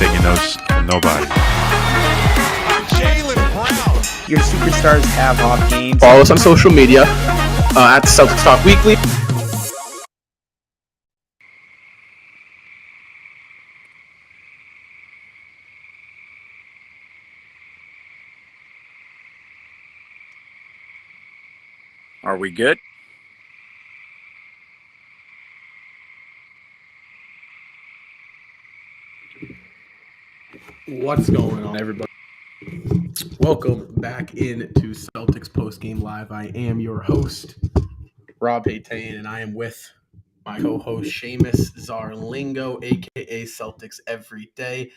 taking notes from nobody. Your superstars have off games. Follow us on social media at the Celtics Talk Weekly. Are we good? What's going on, everybody? Welcome back into Celtics Postgame Live. I am your host, Rob Haytain, and I am with my co-host, Seamus Zarlingo, a.k.a. Celtics Every Day.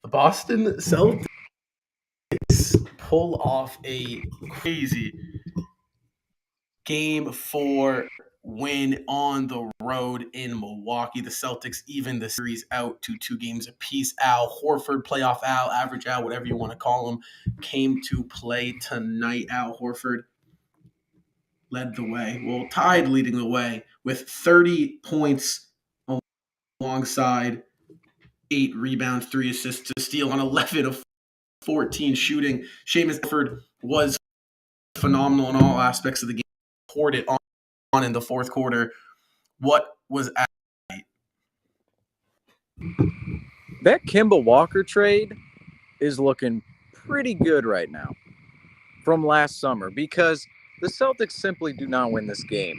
The Boston Celtics pull off a crazy Game 4 win on the road in Milwaukee. The Celtics even the series out to 2 games apiece. Al Horford, playoff Al, average Al, whatever you want to call him, came to play tonight. Al Horford led the way. Well, tied leading the way with 30 points alongside 8 rebounds, 3 assists, to steal on 11 of 14 shooting. Seamus Horford was phenomenal in all aspects of the game. Poured it on in the fourth quarter. What was at That Kemba Walker trade is looking pretty good right now from last summer because the Celtics simply do not win this game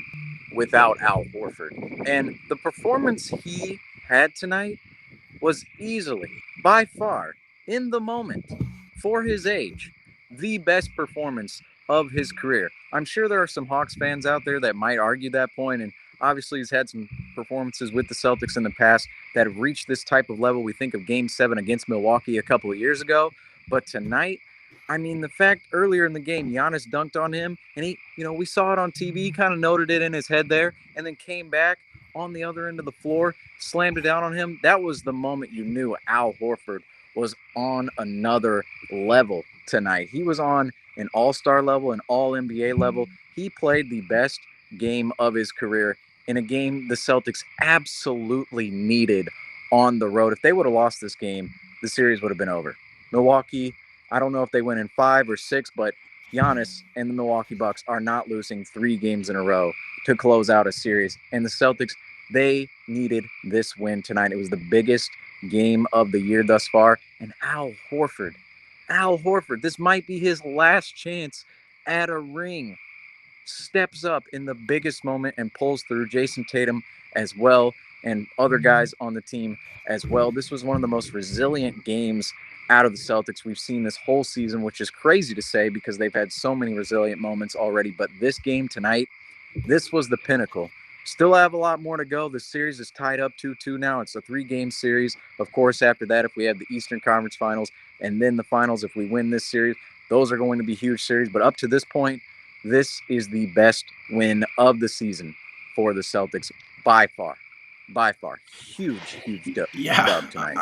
without Al Horford. And the performance he had tonight was easily, by far, in the moment, for his age, the best performance of his career. I'm sure there are some Hawks fans out there that might argue that point, and obviously he's had some performances with the Celtics in the past that have reached this type of level. We think of Game 7 against Milwaukee a couple of years ago, but tonight, I mean, the fact earlier in the game, Giannis dunked on him, and he, we saw it on TV, kind of noted it in his head there, and then came back on the other end of the floor, slammed it down on him. That was the moment you knew Al Horford was on another level tonight. He was on an all-star level, an all-NBA level. He played the best game of his career in a game the Celtics absolutely needed on the road. If they would have lost this game, the series would have been over. Milwaukee, I don't know if they win in 5 or 6, but Giannis and the Milwaukee Bucks are not losing 3 games in a row to close out a series. And the Celtics, they needed this win tonight. It was the biggest game of the year thus far. And Al Horford, this might be his last chance at a ring, steps up in the biggest moment and pulls through. Jason Tatum as well, and other guys on the team as well. This was one of the most resilient games out of the Celtics we've seen this whole season, which is crazy to say because they've had so many resilient moments already. But this game tonight, this was the pinnacle. Still have a lot more to go. The series is tied up 2-2 now. It's a 3-game series. Of course, after that, if we have the Eastern Conference Finals and then the Finals, if we win this series, those are going to be huge series. But up to this point, this is the best win of the season for the Celtics by far. By far. Huge dub tonight.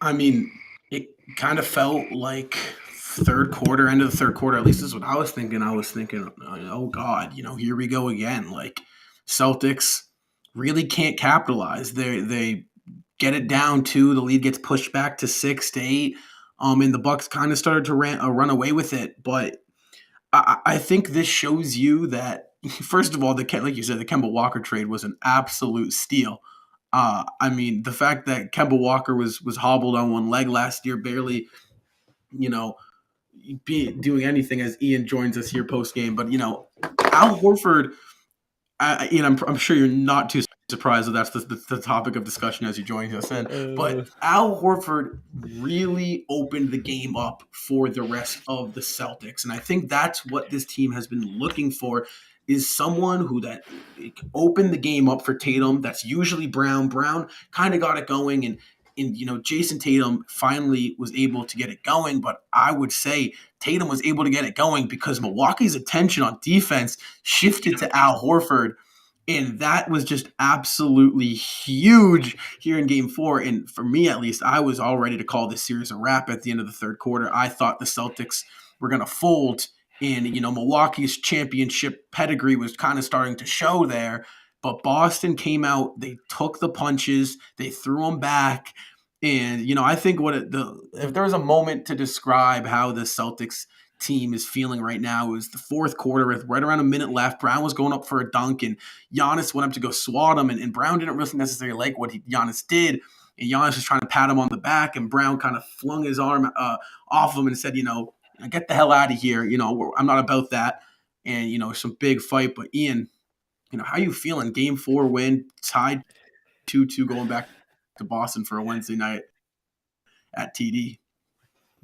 I mean, it kind of felt like third quarter, end of the third quarter. At least this is what I was thinking. I was thinking, oh God, here we go again. Like Celtics really can't capitalize. They get it down 2. The lead gets pushed back to 6 to 8. And the Bucks kind of started to run away with it. But I think this shows you that, first of all, like you said, the Kemba Walker trade was an absolute steal. I mean, the fact that Kemba Walker was hobbled on one leg last year, barely, doing anything as Ian joins us here post game. But Al Horford, I'm sure you're not too surprised that that's the topic of discussion as you join us in. But Al Horford really opened the game up for the rest of the Celtics, and I think that's what this team has been looking for. Is someone who that opened the game up for Tatum. That's usually Brown. Brown kind of got it going, and Jason Tatum finally was able to get it going. But I would say Tatum was able to get it going because Milwaukee's attention on defense shifted to Al Horford, and that was just absolutely huge here in Game 4. And for me, at least, I was all ready to call this series a wrap at the end of the third quarter. I thought the Celtics were going to fold. And, Milwaukee's championship pedigree was kind of starting to show there. But Boston came out, they took the punches, they threw them back, And, I think if there was a moment to describe how the Celtics team is feeling right now, it was the fourth quarter with right around a minute left. Brown was going up for a dunk, and Giannis went up to go swat him, and Brown didn't really necessarily like what Giannis did. And Giannis was trying to pat him on the back, and Brown kind of flung his arm off him and said, get the hell out of here. I'm not about that. And, some big fight. But Ian, how you feeling? Game 4 win, tied 2-2 going back to Boston for a Wednesday night at TD.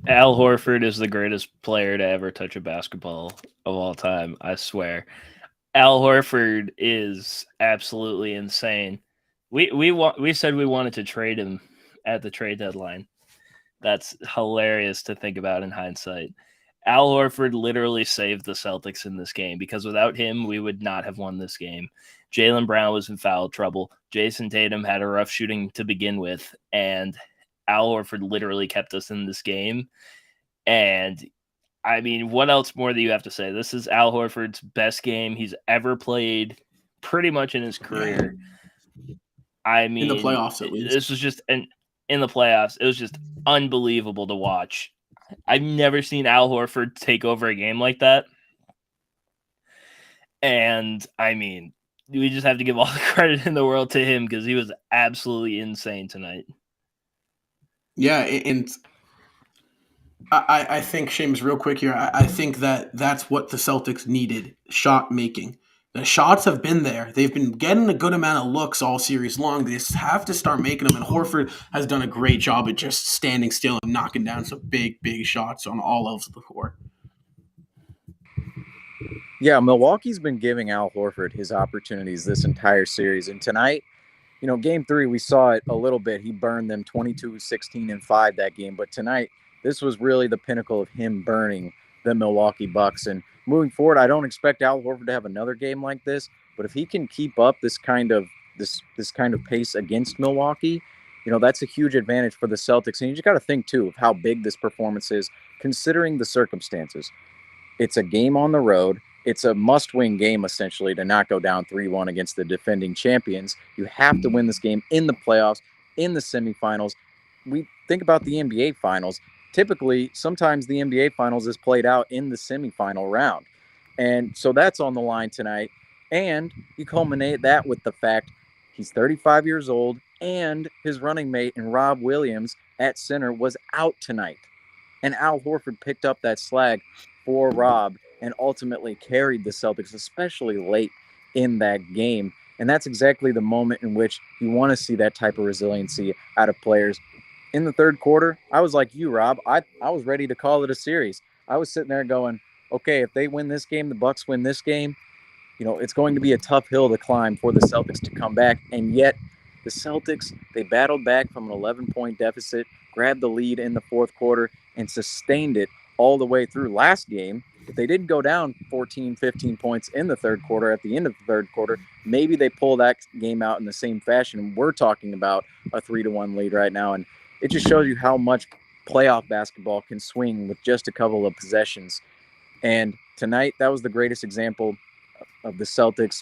Al Horford is the greatest player to ever touch a basketball of all time, I swear. Al Horford is absolutely insane. We said we wanted to trade him at the trade deadline. That's hilarious to think about in hindsight. Al Horford literally saved the Celtics in this game because without him, we would not have won this game. Jaylen Brown was in foul trouble. Jason Tatum had a rough shooting to begin with, and Al Horford literally kept us in this game. And, I mean, what else more do you have to say? This is Al Horford's best game he's ever played pretty much in his career. I mean, in the playoffs, at least. This was just in the playoffs, it was just unbelievable to watch. I've never seen Al Horford take over a game like that. And, I mean, we just have to give all the credit in the world to him because he was absolutely insane tonight. Yeah, and I think, Seamus, real quick here, I think that's what the Celtics needed, shot making. The shots have been there. They've been getting a good amount of looks all series long. They just have to start making them, and Horford has done a great job at just standing still and knocking down some big shots on all levels of the court. Yeah, Milwaukee's been giving Al Horford his opportunities this entire series, and tonight, Game 3, we saw it a little bit. He burned them 22-16-5 that game. But tonight, this was really the pinnacle of him burning the Milwaukee Bucks. And moving forward, I don't expect Al Horford to have another game like this. But if he can keep up this kind of pace against Milwaukee, that's a huge advantage for the Celtics. And you just got to think, too, of how big this performance is, considering the circumstances. It's a game on the road. It's a must-win game, essentially, to not go down 3-1 against the defending champions. You have to win this game in the playoffs, in the semifinals. We think about the NBA Finals. Typically, sometimes the NBA Finals is played out in the semifinal round. And so that's on the line tonight. And you culminate that with the fact he's 35 years old and his running mate and Rob Williams at center was out tonight. And Al Horford picked up that slag for Rob and ultimately carried the Celtics, especially late in that game. And that's exactly the moment in which you want to see that type of resiliency out of players. In the third quarter, I was like you, Rob. I was ready to call it a series. I was sitting there going, okay, if they win this game, the Bucks win this game, it's going to be a tough hill to climb for the Celtics to come back. And yet the Celtics, they battled back from an 11-point deficit, grabbed the lead in the fourth quarter, and sustained it all the way through. Last game, if they didn't go down 14, 15 points in the third quarter, at the end of the third quarter, maybe they pull that game out in the same fashion. We're talking about a 3-1 lead right now, and it just shows you how much playoff basketball can swing with just a couple of possessions. And tonight, that was the greatest example of the Celtics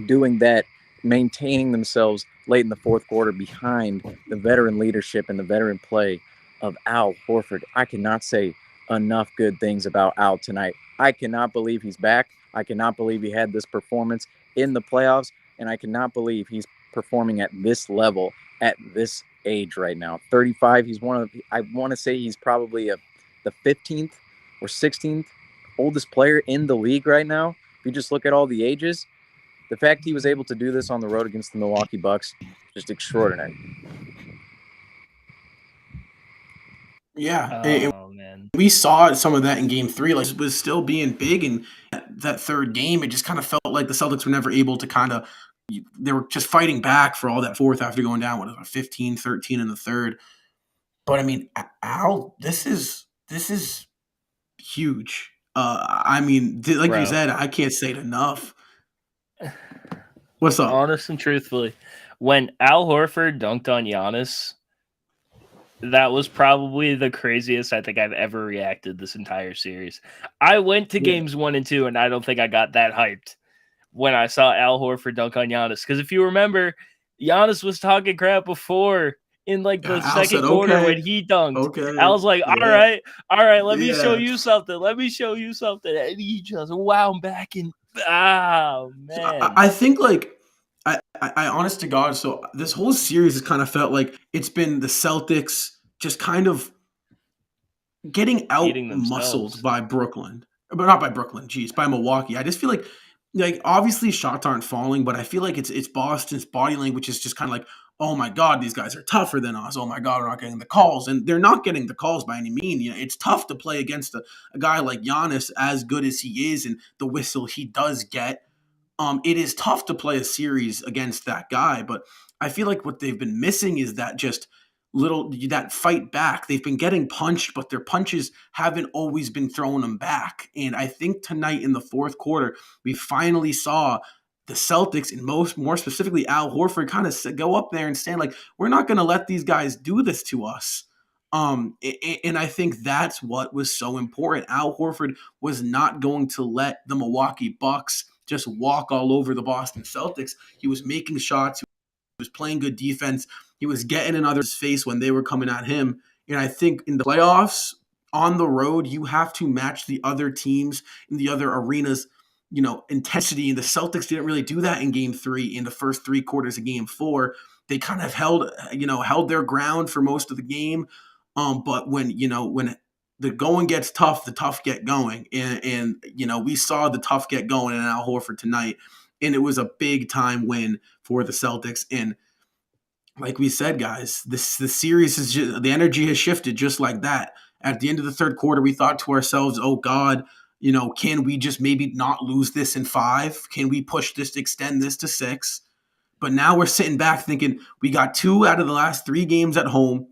doing that, maintaining themselves late in the fourth quarter behind the veteran leadership and the veteran play of Al Horford. I cannot say enough good things about Al tonight. I cannot believe he's back. I cannot believe he had this performance in the playoffs, and I cannot believe he's performing at this level at this age right now. 35, I want to say he's probably the 15th or 16th oldest player in the league right now. If you just look at all the ages, the fact he was able to do this on the road against the Milwaukee Bucks, just extraordinary. Yeah, Man. We saw some of that in Game 3. Like, it was still being big, and that third game, it just kind of felt like the Celtics were never able to they were just fighting back for all that fourth after going down, 15-13 in the third. But I mean, Al, this is huge. Like Bro. you said, I can't say it enough. What's up? Honest and truthfully, when Al Horford dunked on Giannis, that was probably the craziest I think I've ever reacted this entire series. I went to games 1 and 2, and I don't think I got that hyped when I saw Al Horford dunk on Giannis. Because if you remember, Giannis was talking crap before in like the Al second said, quarter okay, when he dunked. okay, I was like, yeah, all right, let me show yeah. you something. Let me show you something. And he just wound back and oh So man. I think like I honest to God, so this whole series has kind of felt like it's been the Celtics just kind of getting out Eating muscled themselves. by Brooklyn, but not by Brooklyn. Geez, by Milwaukee. I just feel like obviously shots aren't falling, but I feel like it's Boston's body language is just kind of like, oh my God, these guys are tougher than us. Oh my God, we're not getting the calls, and they're not getting the calls by any means. You know, it's tough to play against a guy like Giannis, as good as he is, and the whistle he does get. It is tough to play a series against that guy, but I feel like what they've been missing is that just little that fight back. They've been getting punched, but their punches haven't always been throwing them back. And I think tonight in the fourth quarter, we finally saw the Celtics and more specifically Al Horford kind of go up there and stand like, we're not going to let these guys do this to us. And I think that's what was so important. Al Horford was not going to let the Milwaukee Bucks just walk all over the Boston Celtics. He was making shots. He was playing good defense. He was getting in others' face when they were coming at him. And I think in the playoffs, on the road, you have to match the other teams in the other arenas, intensity. And the Celtics didn't really do that in game 3. In the first 3 quarters of game 4, they kind of held their ground for most of the game. But when the going gets tough, the tough get going. And we saw the tough get going in Al Horford tonight. And it was a big time win for the Celtics. And like we said, guys, the series is just, the energy has shifted just like that. At the end of the third quarter, we thought to ourselves, oh God, can we just maybe not lose this in 5? Can we push this, extend this to 6? But now we're sitting back thinking we got 2 out of the last 3 games at home.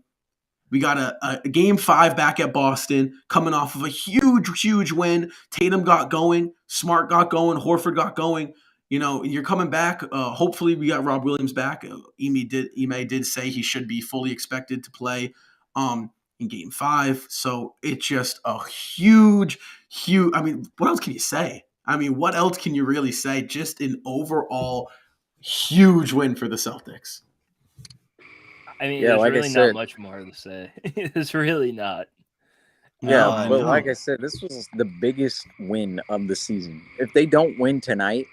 We got a game 5 back at Boston, coming off of a huge win. Tatum got going, Smart got going, Horford got going. You're coming back. Hopefully, we got Rob Williams back. Ime did say he should be fully expected to play in game 5. So it's just a huge. I mean, what else can you say? I mean, what else can you really say? Just an overall huge win for the Celtics. I mean, Yeah, there's like I really not said- much more to say. It's really not. Yeah, I but know. like I said, this was the biggest win of the season. If they don't win tonight,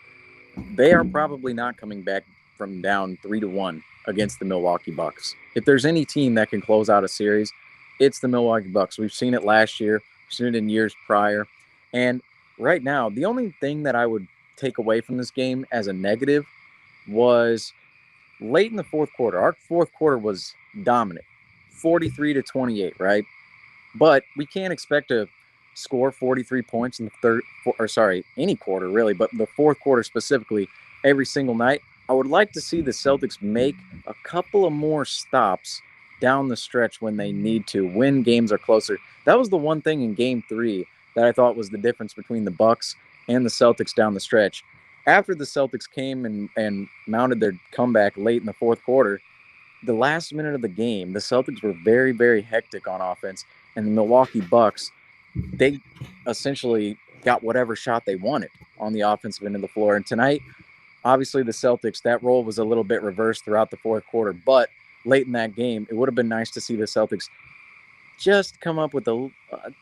they are probably not coming back from down 3-1 against the Milwaukee Bucks. If there's any team that can close out a series, it's the Milwaukee Bucks. We've seen it last year, we've seen it in years prior. And right now, the only thing that I would take away from this game as a negative was late in the fourth quarter. Our fourth quarter was dominant, 43-28, right? But we can't expect to score 43 points in any quarter really, but the fourth quarter specifically every single night. I would like to see the Celtics make a couple of more stops down the stretch when they need to, when games are closer. That was the one thing in game 3 that I thought was the difference between the Bucks and the Celtics down the stretch. After the Celtics came and mounted their comeback late in the fourth quarter, the last minute of the game, the Celtics were very, very hectic on offense, and the Milwaukee Bucks, they essentially got whatever shot they wanted on the offensive end of the floor. And tonight, obviously the Celtics, that role was a little bit reversed throughout the fourth quarter, but late in that game, it would have been nice to see the Celtics just come up with a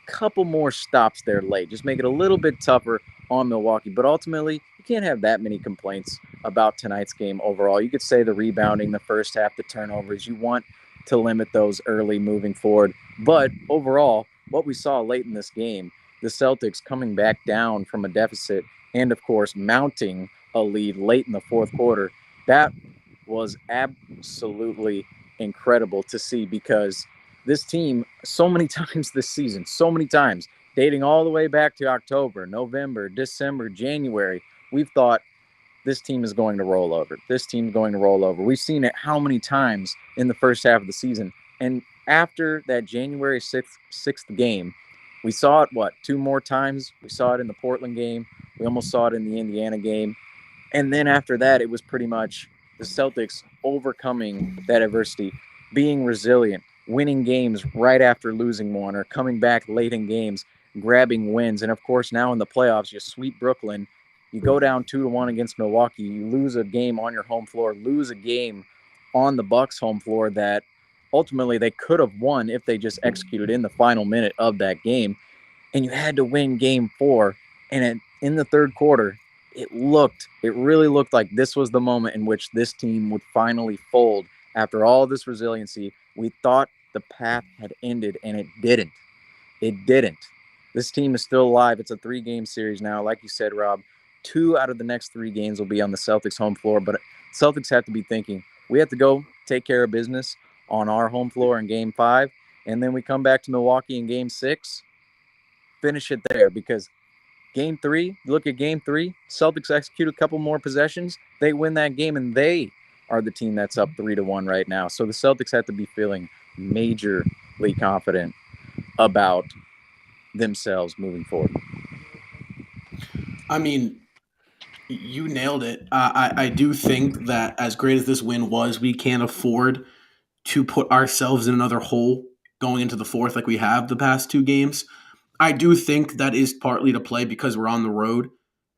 couple more stops there late. Just make it a little bit tougher on Milwaukee. But ultimately, you can't have that many complaints about tonight's game overall. You could say the rebounding, the first half, the turnovers. You want to limit those early moving forward. But overall, what we saw late in this game, the Celtics coming back down from a deficit and, of course, mounting a lead late in the fourth quarter, that was absolutely incredible to see, because this team, so many times this season, dating all the way back to October, November, December, January, we've thought this team is going to roll over. This team's going to roll over. We've seen it how many times in the first half of the season. And after that January 6th game, we saw it, 2 more times? We saw it in the Portland game. We almost saw it in the Indiana game. And then after that, it was pretty much the Celtics overcoming that adversity, being resilient, winning games right after losing one, or coming back late in games, grabbing wins. And of course, now in the playoffs, you sweep Brooklyn. You go down 2-1 against Milwaukee. You lose a game on your home floor, lose a game on the Bucks' home floor that ultimately they could have won if they just executed in the final minute of that game. And you had to win game 4. And in the third quarter, it really looked like this was the moment in which this team would finally fold after all this resiliency. We thought the path had ended, and it didn't. It didn't. This team is still alive. It's a 3-game series now. Like you said, Rob, 2 out of the next 3 games will be on the Celtics home floor. But Celtics have to be thinking, we have to go take care of business on our home floor in game 5. And then we come back to Milwaukee in game 6, finish it there. Because game 3, look at game 3, Celtics execute a couple more possessions. They win that game, and they are the team that's up 3-1 right now. So the Celtics have to be feeling majorly confident about themselves moving forward. I mean, you nailed it. I do think that as great as this win was, we can't afford to put ourselves in another hole going into the fourth like we have the past 2 games. I do think that is partly to play because we're on the road,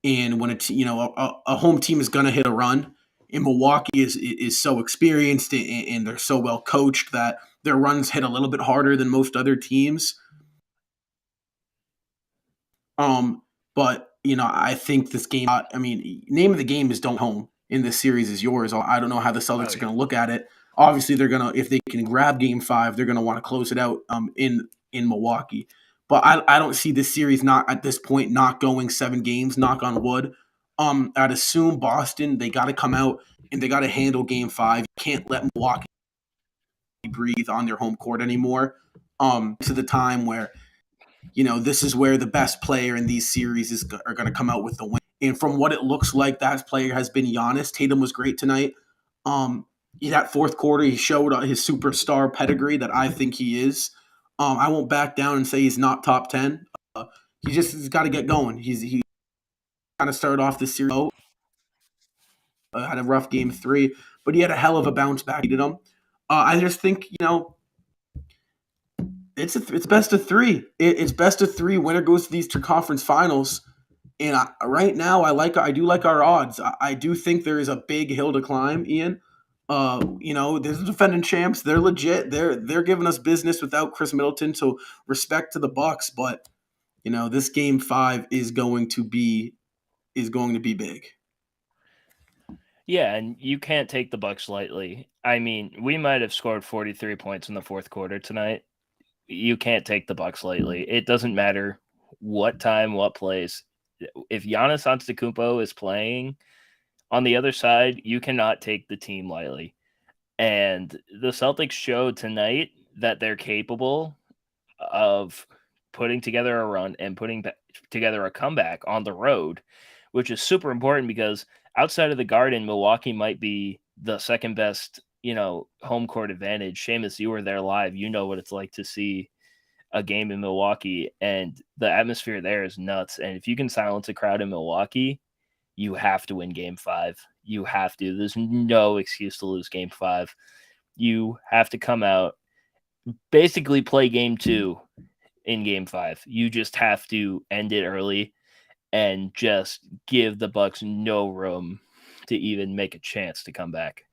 and when a home team is going to hit a run, and Milwaukee is so experienced and they're so well coached that their runs hit a little bit harder than most other teams. But I think this game. I mean, name of the game is don't home in this series is yours. I don't know how the Celtics are going to look at it. Obviously, they're gonna if they can grab Game 5, they're gonna want to close it out in Milwaukee. But I don't see this series not at this point not going 7 games. Knock on wood. I'd assume Boston they got to come out and they got to handle Game 5. You can't let Milwaukee breathe on their home court anymore. To the time where this is where the best player in these series are going to come out with the win. And from what it looks like, that player has been Giannis. Tatum was great tonight. That fourth quarter, he showed his superstar pedigree that I think he is. I won't back down and say he's not top 10. He's got to get going. He kind of started off this series, had a rough game 3, but he had a hell of a bounce back. He did him. I just think it's best of 3. It's best of 3. Winner goes to these 2 conference finals. And right now, I do like our odds. I do think there is a big hill to climb, Ian. There's the defending champs. They're legit. They're giving us business without Chris Middleton. So respect to the Bucks, but this game 5 is going to be big. Yeah, and you can't take the Bucks lightly. I mean, we might have scored 43 points in the fourth quarter tonight. You can't take the Bucks lightly. It doesn't matter what time, what place. If Giannis Antetokounmpo is playing on the other side, you cannot take the team lightly. And the Celtics showed tonight that they're capable of putting together a run and putting together a comeback on the road, which is super important because outside of the Garden, Milwaukee might be the second best, home court advantage. Seamus, you were there live. You know what it's like to see a game in Milwaukee, and the atmosphere there is nuts. And if you can silence a crowd in Milwaukee, you have to win Game 5. You have to. There's no excuse to lose Game 5. You have to come out, basically play Game 2 in Game 5. You just have to end it early and just give the Bucks no room to even make a chance to come back.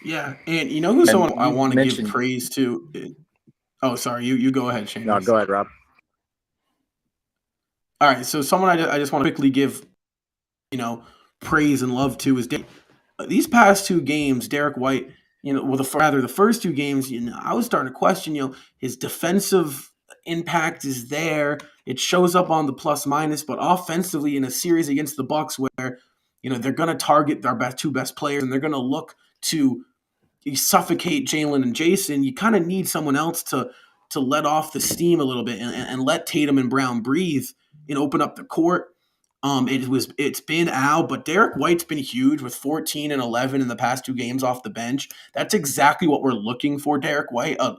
Yeah, and who's someone I want to give praise to? Oh, sorry. You go ahead, Shane. No, go ahead, Rob. All right, so someone I just want to quickly give, praise and love to is these past 2 games, Derek White. The first 2 games, I was starting to question, his defensive impact is there. It shows up on the plus minus, but offensively in a series against the Bucks where, they're going to target our 2 best players and they're going to look to suffocate Jalen and Jason, you kind of need someone else to let off the steam a little bit and let Tatum and Brown breathe and open up the court. It's been Al, but Derek White's been huge with 14 and 11 in the past 2 games off the bench. That's exactly what we're looking for, Derek White. A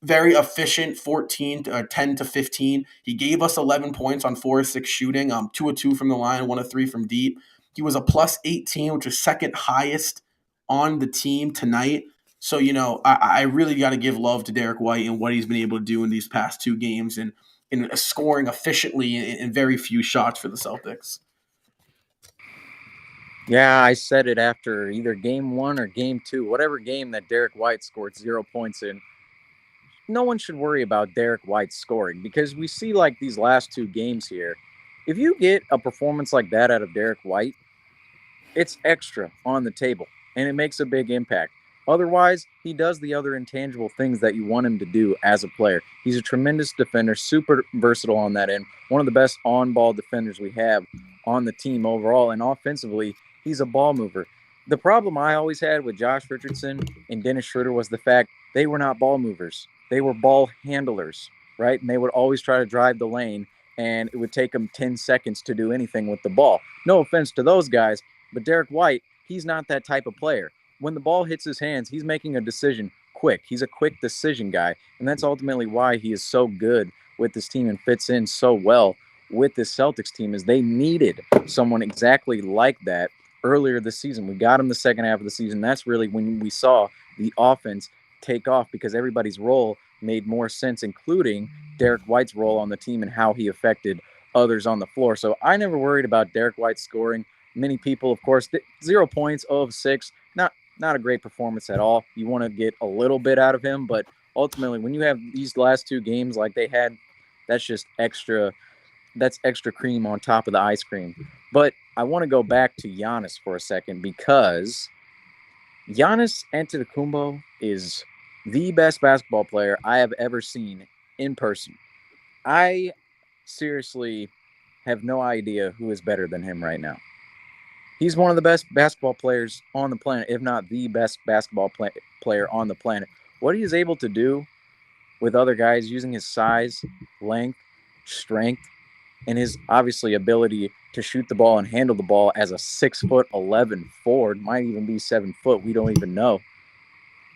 very efficient 10 to 15. He gave us 11 points on 4 of 6 shooting, 2 of 2 from the line, 1 of 3 from deep. He was a plus 18, which is second highest on the team tonight. So, I really got to give love to Derek White and what he's been able to do in these past 2 games and scoring efficiently in very few shots for the Celtics. Yeah, I said it after either game 1 or game 2, whatever game that Derek White scored 0 points in. No one should worry about Derek White scoring because we see like these last 2 games here. If you get a performance like that out of Derek White, it's extra on the table and it makes a big impact. Otherwise, he does the other intangible things that you want him to do as a player. He's a tremendous defender, super versatile on that end, one of the best on ball defenders we have on the team overall. And offensively, he's a ball mover. The problem I always had with Josh Richardson and Dennis Schroeder was the fact they were not ball movers, they were ball handlers, right? And they would always try to drive the lane, and it would take them 10 seconds to do anything with the ball. No offense to those guys, but Derek White, he's not that type of player. When the ball hits his hands, he's making a decision quick. He's a quick decision guy, and that's ultimately why he is so good with this team and fits in so well with this Celtics team. Is they needed someone exactly like that earlier this season. We got him the second half of the season. That's really when we saw the offense take off because everybody's role made more sense, including Derek White's role on the team and how he affected others on the floor. So I never worried about Derek White scoring. Many people, of course, 0 points, 0 of 6, not a great performance at all. You want to get a little bit out of him, but ultimately, when you have these last 2 games like they had, that's just extra. That's extra cream on top of the ice cream. But I want to go back to Giannis for a second because Giannis Antetokounmpo is the best basketball player I have ever seen in person. I seriously have no idea who is better than him right now. He's one of the best basketball players on the planet, if not the best basketball player on the planet. What he is able to do with other guys using his size, length, strength, and his obviously ability to shoot the ball and handle the ball as a 6'11" forward, might even be 7 foot. We don't even know.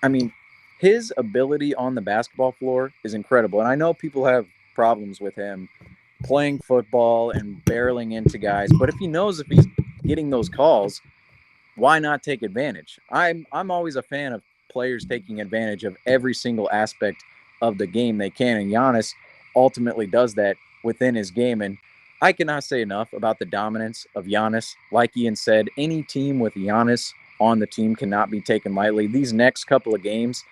I mean, his ability on the basketball floor is incredible. And I know people have problems with him playing football and barreling into guys, but if he knows if he's getting those calls, why not take advantage? I'm always a fan of players taking advantage of every single aspect of the game they can, and Giannis ultimately does that within his game. And I cannot say enough about the dominance of Giannis. Like Ian said, any team with Giannis on the team cannot be taken lightly. These next couple of games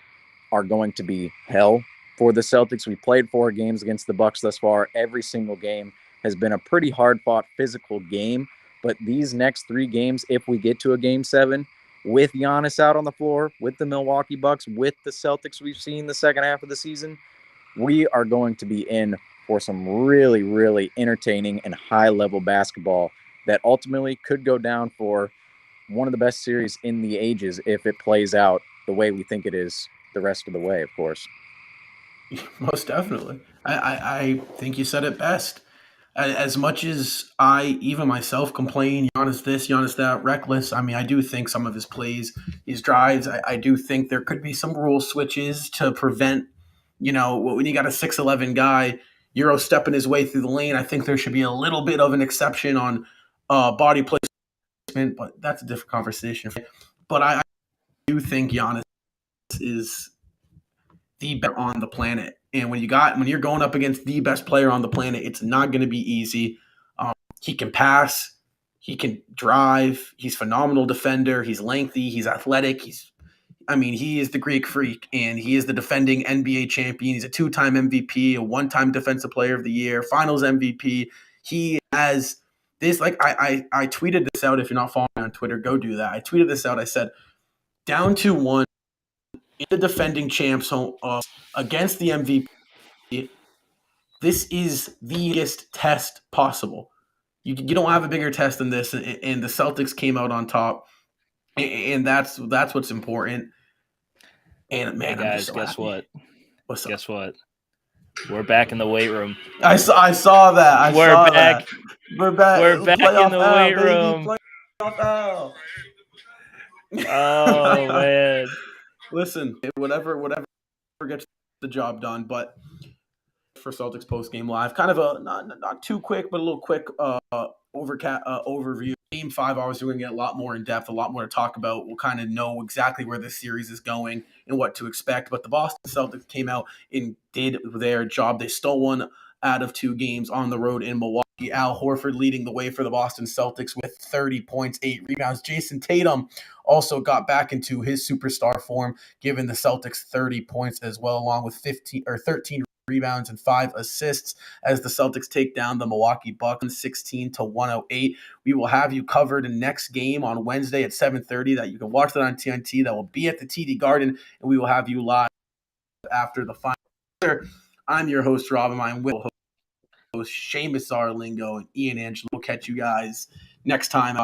are going to be hell for the Celtics. We played 4 games against the Bucks thus far. Every single game has been a pretty hard-fought physical game. But these next 3 games, if we get to a game 7, with Giannis out on the floor, with the Milwaukee Bucks, with the Celtics we've seen the second half of the season, we are going to be in for some really, really entertaining and high-level basketball that ultimately could go down for one of the best series in the ages if it plays out the way we think it is the rest of the way, of course. Most definitely. I think you said it best. As much as I, even myself, complain, Giannis this, Giannis that, reckless, I mean, I do think some of his plays, his drives, I do think there could be some rule switches to prevent, when you got a 6'11" guy, Euro stepping his way through the lane, I think there should be a little bit of an exception on body placement, but that's a different conversation. But I do think Giannis is the best on the planet. And when you're going up against the best player on the planet, it's not going to be easy. He can pass, he can drive, he's a phenomenal defender, he's lengthy, he's athletic, he is the Greek freak, and he is the defending NBA champion. He's a 2-time MVP, a 1-time Defensive Player of the Year, Finals MVP. He has this, like I tweeted this out. If you're not following me on Twitter, go do that. I tweeted this out. I said, down to 1 in the defending champs against the MVP. This is the biggest test possible. You don't have a bigger test than this, and the Celtics came out on top, and that's what's important. And man, Hey I'm just guys, so guess happy. what? What's up? Guess what? We're back in the weight room. I saw that. We're back. We're back. We're back Playoff in the L, weight baby. room. Playoff L. Oh man. Listen, whatever gets the job done. But for Celtics Postgame Live, kind of a not too quick, but a little quick overview. Game 5, I was doing it a lot more in depth, a lot more to talk about. We'll kind of know exactly where this series is going and what to expect. But the Boston Celtics came out and did their job. They stole 1 out of 2 games on the road in Milwaukee. Al Horford leading the way for the Boston Celtics with 30 points, 8 rebounds. Jason Tatum also got back into his superstar form, giving the Celtics 30 points as well, along with 13 rebounds and 5 assists as the Celtics take down the Milwaukee Bucks 16-108. We will have you covered in next game on Wednesday at 7:30 that you can watch that on TNT. That will be at the TD Garden, and we will have you live after the final. I'm your host, Rob, and I'm with host Seamus Zarlingo and Ian Angelo. We'll catch you guys next time.